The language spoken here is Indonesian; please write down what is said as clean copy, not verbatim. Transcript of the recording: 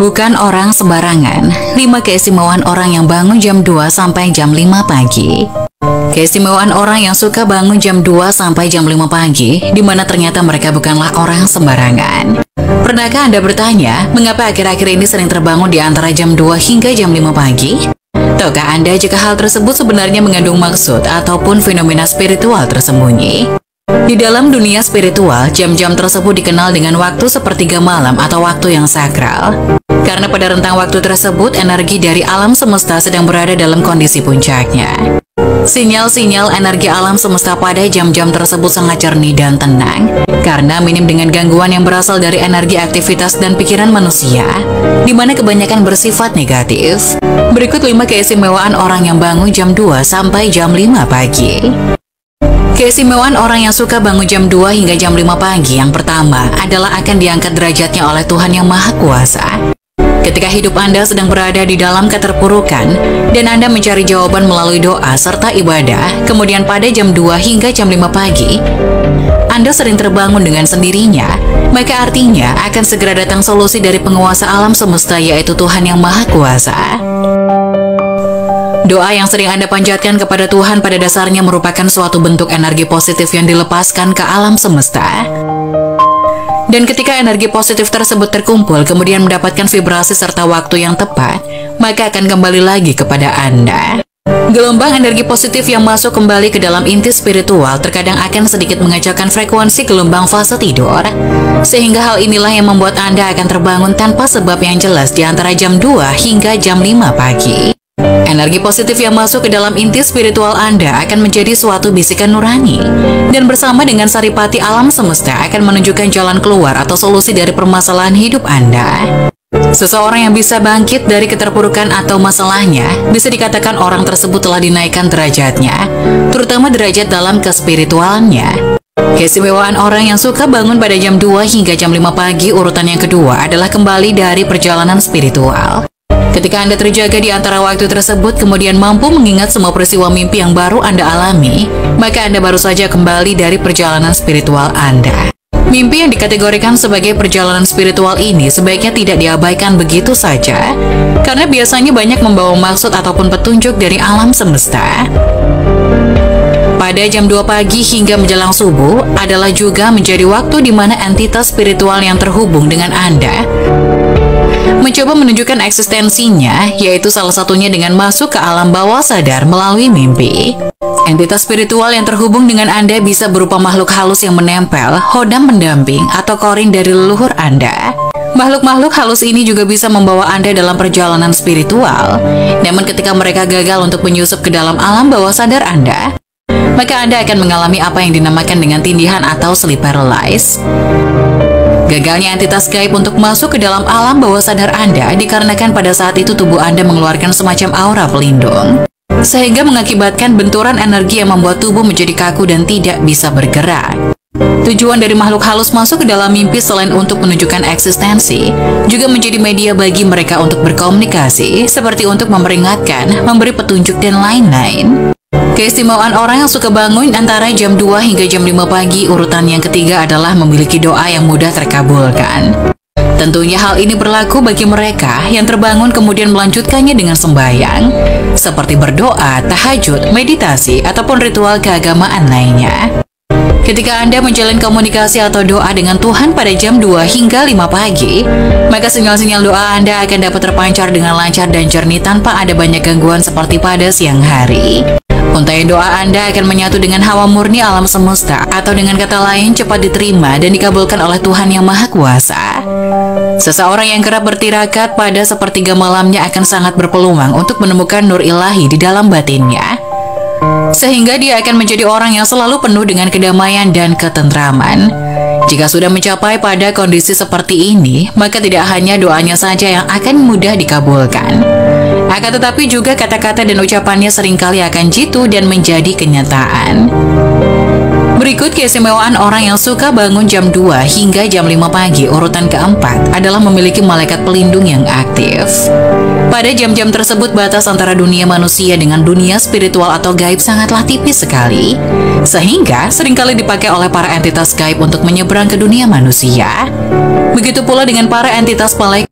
Bukan orang sembarangan, 5 keistimewaan orang yang bangun jam 2 sampai jam 5 pagi. Keistimewaan orang yang suka bangun jam 2 sampai jam 5 pagi, di mana ternyata mereka bukanlah orang sembarangan. Pernahkah Anda bertanya, mengapa akhir-akhir ini sering terbangun di antara jam 2 hingga jam 5 pagi? Tahukah Anda jika hal tersebut sebenarnya mengandung maksud ataupun fenomena spiritual tersembunyi? Di dalam dunia spiritual, jam-jam tersebut dikenal dengan waktu sepertiga malam atau waktu yang sakral. Karena pada rentang waktu tersebut, energi dari alam semesta sedang berada dalam kondisi puncaknya. Sinyal-sinyal energi alam semesta pada jam-jam tersebut sangat jernih dan tenang, karena minim dengan gangguan yang berasal dari energi aktivitas dan pikiran manusia, di mana kebanyakan bersifat negatif. Berikut 5 keistimewaan orang yang bangun jam 2 sampai jam 5 pagi. Keistimewaan orang yang suka bangun jam 2 hingga jam 5 pagi yang pertama adalah akan diangkat derajatnya oleh Tuhan Yang Maha Kuasa. Ketika hidup Anda sedang berada di dalam keterpurukan dan Anda mencari jawaban melalui doa serta ibadah, kemudian pada jam 2 hingga jam 5 pagi, Anda sering terbangun dengan sendirinya, maka artinya akan segera datang solusi dari penguasa alam semesta, yaitu Tuhan Yang Maha Kuasa. Doa yang sering Anda panjatkan kepada Tuhan pada dasarnya merupakan suatu bentuk energi positif yang dilepaskan ke alam semesta. Dan ketika energi positif tersebut terkumpul, kemudian mendapatkan vibrasi serta waktu yang tepat, maka akan kembali lagi kepada Anda. Gelombang energi positif yang masuk kembali ke dalam inti spiritual terkadang akan sedikit mengacaukan frekuensi gelombang fase tidur. Sehingga hal inilah yang membuat Anda akan terbangun tanpa sebab yang jelas di antara jam 2 hingga jam 5 pagi. Energi positif yang masuk ke dalam inti spiritual Anda akan menjadi suatu bisikan nurani, dan bersama dengan saripati alam semesta akan menunjukkan jalan keluar atau solusi dari permasalahan hidup Anda. Seseorang yang bisa bangkit dari keterpurukan atau masalahnya, bisa dikatakan orang tersebut telah dinaikkan derajatnya, terutama derajat dalam kespiritualnya. Keistimewaan orang yang suka bangun pada jam 2 hingga jam 5 pagi urutan yang kedua adalah kembali dari perjalanan spiritual. Ketika Anda terjaga di antara waktu tersebut, kemudian mampu mengingat semua peristiwa mimpi yang baru Anda alami, maka Anda baru saja kembali dari perjalanan spiritual Anda. Mimpi yang dikategorikan sebagai perjalanan spiritual ini sebaiknya tidak diabaikan begitu saja, karena biasanya banyak membawa maksud ataupun petunjuk dari alam semesta. Pada jam 2 pagi hingga menjelang subuh adalah juga menjadi waktu di mana entitas spiritual yang terhubung dengan Anda mencoba menunjukkan eksistensinya, yaitu salah satunya dengan masuk ke alam bawah sadar melalui mimpi. Entitas spiritual yang terhubung dengan Anda bisa berupa makhluk halus yang menempel, hodam pendamping, atau korin dari leluhur Anda. Makhluk-makhluk halus ini juga bisa membawa Anda dalam perjalanan spiritual. Namun ketika mereka gagal untuk menyusup ke dalam alam bawah sadar Anda, maka Anda akan mengalami apa yang dinamakan dengan tindihan atau sleep paralysis. Gagalnya entitas gaib untuk masuk ke dalam alam bawah sadar Anda dikarenakan pada saat itu tubuh Anda mengeluarkan semacam aura pelindung, sehingga mengakibatkan benturan energi yang membuat tubuh menjadi kaku dan tidak bisa bergerak. Tujuan dari makhluk halus masuk ke dalam mimpi selain untuk menunjukkan eksistensi, juga menjadi media bagi mereka untuk berkomunikasi, seperti untuk memperingatkan, memberi petunjuk, dan lain-lain. Keistimewaan orang yang suka bangun antara jam 2 hingga jam 5 pagi urutan yang ketiga adalah memiliki doa yang mudah terkabulkan. Tentunya hal ini berlaku bagi mereka yang terbangun kemudian melanjutkannya dengan sembahyang, seperti berdoa, tahajud, meditasi, ataupun ritual keagamaan lainnya. Ketika Anda menjalin komunikasi atau doa dengan Tuhan pada jam 2 hingga 5 pagi, maka sinyal-sinyal doa Anda akan dapat terpancar dengan lancar dan jernih tanpa ada banyak gangguan seperti pada siang hari. Untaian doa Anda akan menyatu dengan hawa murni alam semesta, atau dengan kata lain cepat diterima dan dikabulkan oleh Tuhan Yang Maha Kuasa. Seseorang yang kerap bertirakat pada sepertiga malamnya akan sangat berpeluang untuk menemukan nur ilahi di dalam batinnya, sehingga dia akan menjadi orang yang selalu penuh dengan kedamaian dan ketentraman. Jika sudah mencapai pada kondisi seperti ini, maka tidak hanya doanya saja yang akan mudah dikabulkan, akan tetapi juga kata-kata dan ucapannya seringkali akan jitu dan menjadi kenyataan. Berikut keistimewaan orang yang suka bangun jam 2 hingga jam 5 pagi urutan keempat adalah memiliki malaikat pelindung yang aktif. Pada jam-jam tersebut batas antara dunia manusia dengan dunia spiritual atau gaib sangatlah tipis sekali, sehingga seringkali dipakai oleh para entitas gaib untuk menyeberang ke dunia manusia. Begitu pula dengan para entitas malaikat